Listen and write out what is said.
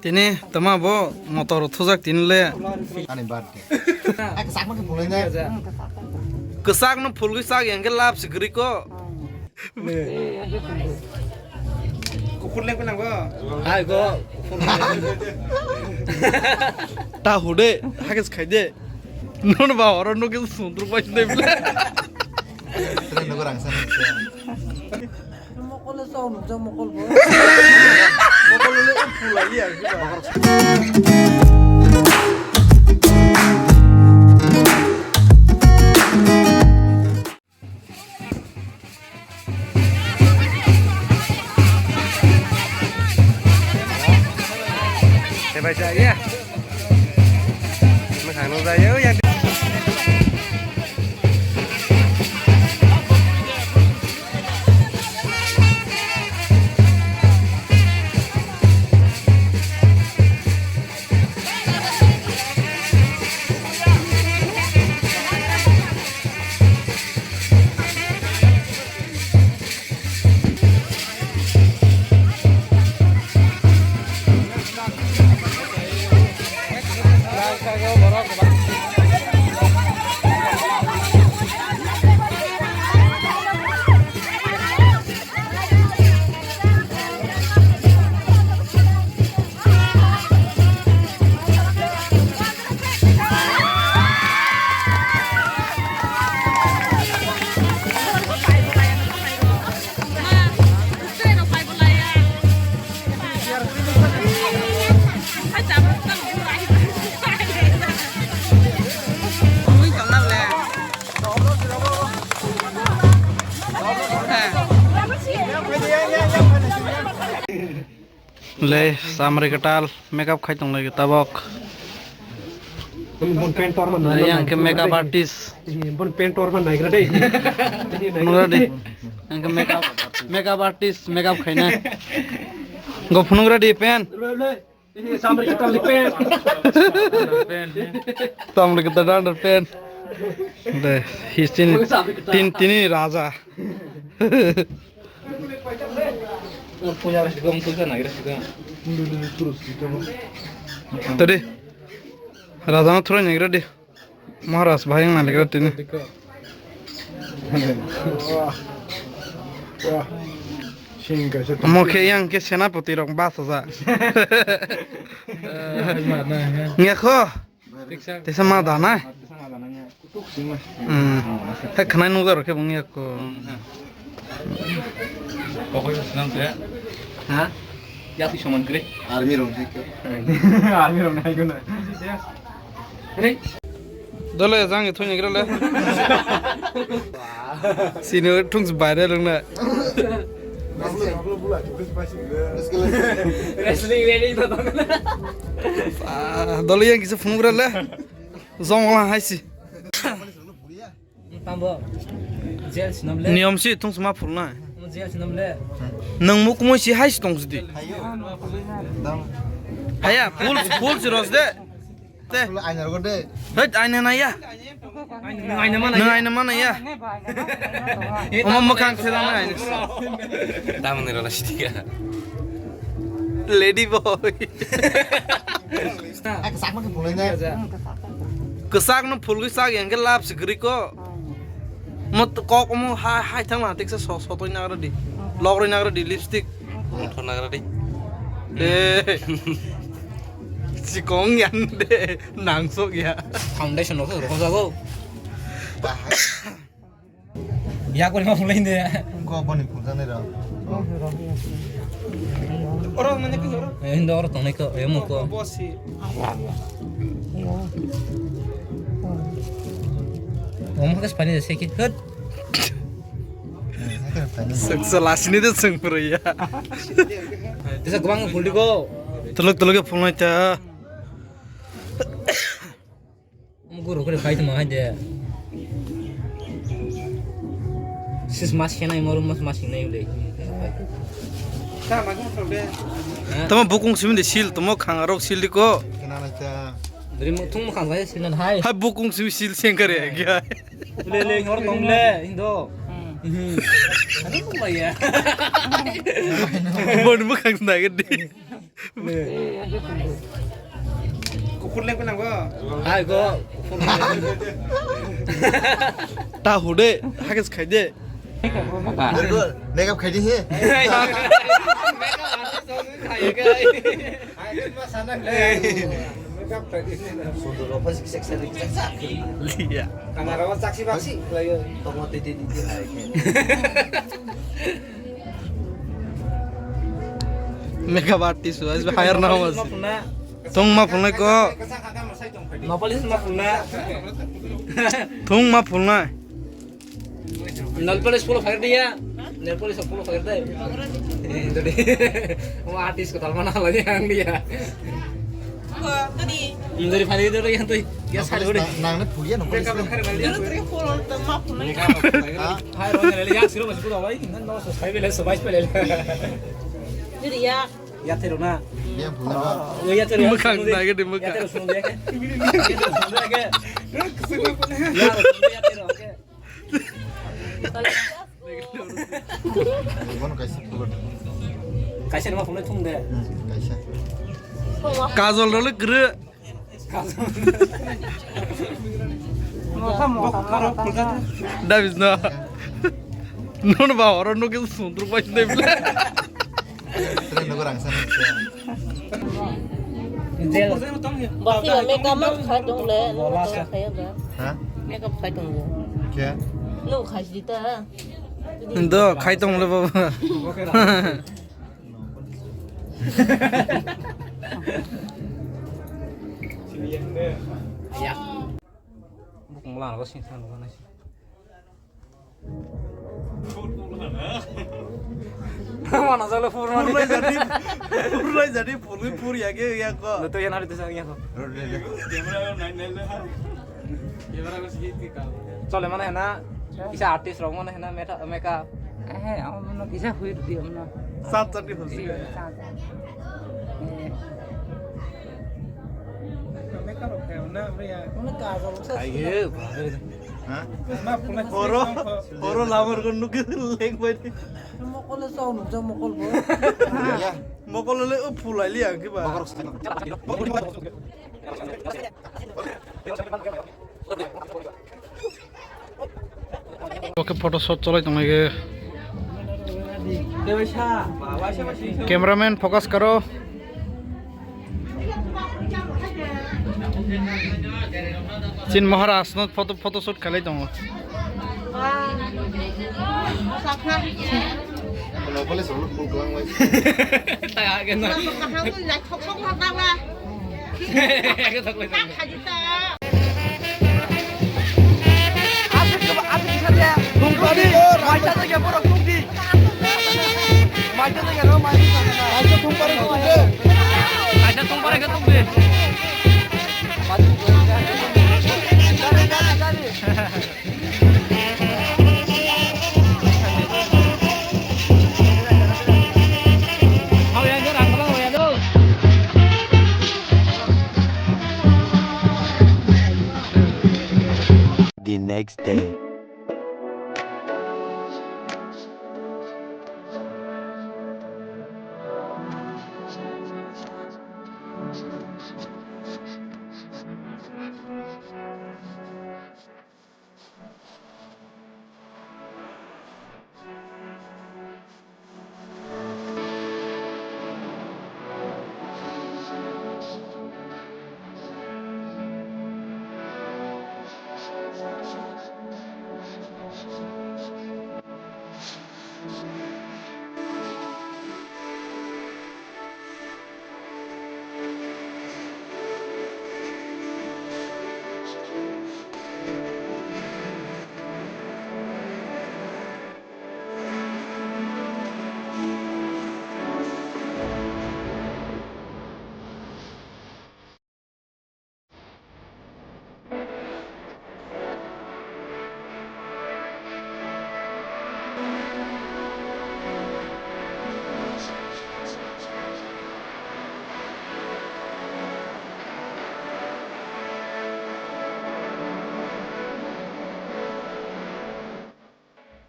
Tini tama bo motor thujak tinle Ani birthday. Ek sak mak phulai na. kesak no phul sak yang ke lap sigri ko Kukur lek penang ba? ai ko ta hude hages khaide non ba oron no ke sundur pas de Tren no rang sana. Mokol sa ono, jam mokol bo. mokol le phul ai ya baca ya. Makan saya yang le samre ketal makeup khai tong lagi tabok Bon pen tor man yang ke makeup artist bon pen tor man naik deh. nugra di yang ke makeup artist makeup khai na go phunugra di pen Ini sampai kita lipen. samre ketal pen de histin tini raja Punya res gong tuh kan, res juga. Terus gitu. tadi raja na thora nyagra di maharaj bhai na legra tini Wah. Wah. Singga sih. mokhe yang ke senapati rong basa sa ngekho tesa ma dana he khnai nugar ke bungi ko Pokoknya senang tuh ya. Hah? Ya tuh cuman gede. Army rong sik. Army orang naik guna. Ini dole jang thu nyagra le sini tungs bare lung na wrestling ready tuh dong. dole yang kisa phungra le zongla haisi Tambo. Jail sinamle. niyom si tungs ma phulna Jail sinamle. nang muk mo si hais tungs di Dam. haya full si ros de te Lu anyar gede. het aina na ya Ngain mana? nang aina mana ya omam makang sedang aina Tamu nih rola tiga. lady boy Ek sak mak phulai na. kesak no phul sak yang ke lap sigri ko mot kok mo hai thang na tik sa so to na di logri na di lipstick Motor nagra deh. de si kong yan de nang sok ya Foundation oke, rokok jago. Ya aku lima mulai deh. Ko bani phulsan ra. orang nanya ke orang Indo orang tuh naik ke, ya mau ke. bosi Ngomong ke Spanyol sedikit, hut. selas ini tuh sempur ya Bisa gue bangun puldi kok. teluk teluk phul na cha Guru kau kait mah aja. Sis masih na imorum masih na yule. tama bukung sim de sil tamo khangarok sil di ko Kenana cha. Dari mau tung makan saya sinan hai. ha bukung sim sil seng kare ya Le ngor tong le Indo. Ano ba ya? bon bukang na gede Kukur lek nang ba? Hai go. Tahu deh, hakis khai deh. Very good. Makeup khai đi he. Sudah apa sih seksi. Iya. Kamerawan saksi-saksi. Tunggu titik. Makeup artist was hire na was. Tung ma phulnai ko. Nopolis mafuna. Tung ma phulnai. Nalpolis full fire dia. Nalpolis full fire deh. Itu deh. Mau artis ke mana lagi yang dia. Dari fire itu yang tuh. Ya sekali udah. Nang net pulian apa sih? Hai Ronnya lihat sih lo masih kuda lagi kan no subscribe le subscribe le. Jadi ya teruna. Dia pulian. Ya terus. Mekang naik di Ya mekang. terus suruh dia kan. Ya terus suruh dia kan. Ya terus oke. Gimana kaisa pulut? Kasih nama phone tung deh. Kaisa. Kajol dole gre. Davis na. Non ba orang no ke sundur pas deh. Tren nunggu rangsan. Basi makeup mah khai dong le, lu khai ba? Hah? Makeup khai dong le. Kya? Lu khai di ta. Ndo khai tong le baba. Ya. Bukan mulan aku sih sana mana sih. Mana salah purna ni. Purlai jadi pur ya ke ya ko. Itu yang ada tulisannya kok. Soalnya mana hena bisa artis rong mana hena mereka mana bisa huir dia mana. Sat jadi husi. Ayo. Hah? Oro lamar ko nuke leng bai. Mokol sa unu sa mokol bo. Ya. Mokol le pulai li ang ba. Oke photo shot चलाई तुम्हें cameraman focus करो चिन महाराज न photo shoot खाली दङ Kalau boleh selalu pulang wes. Tak kena. The next day.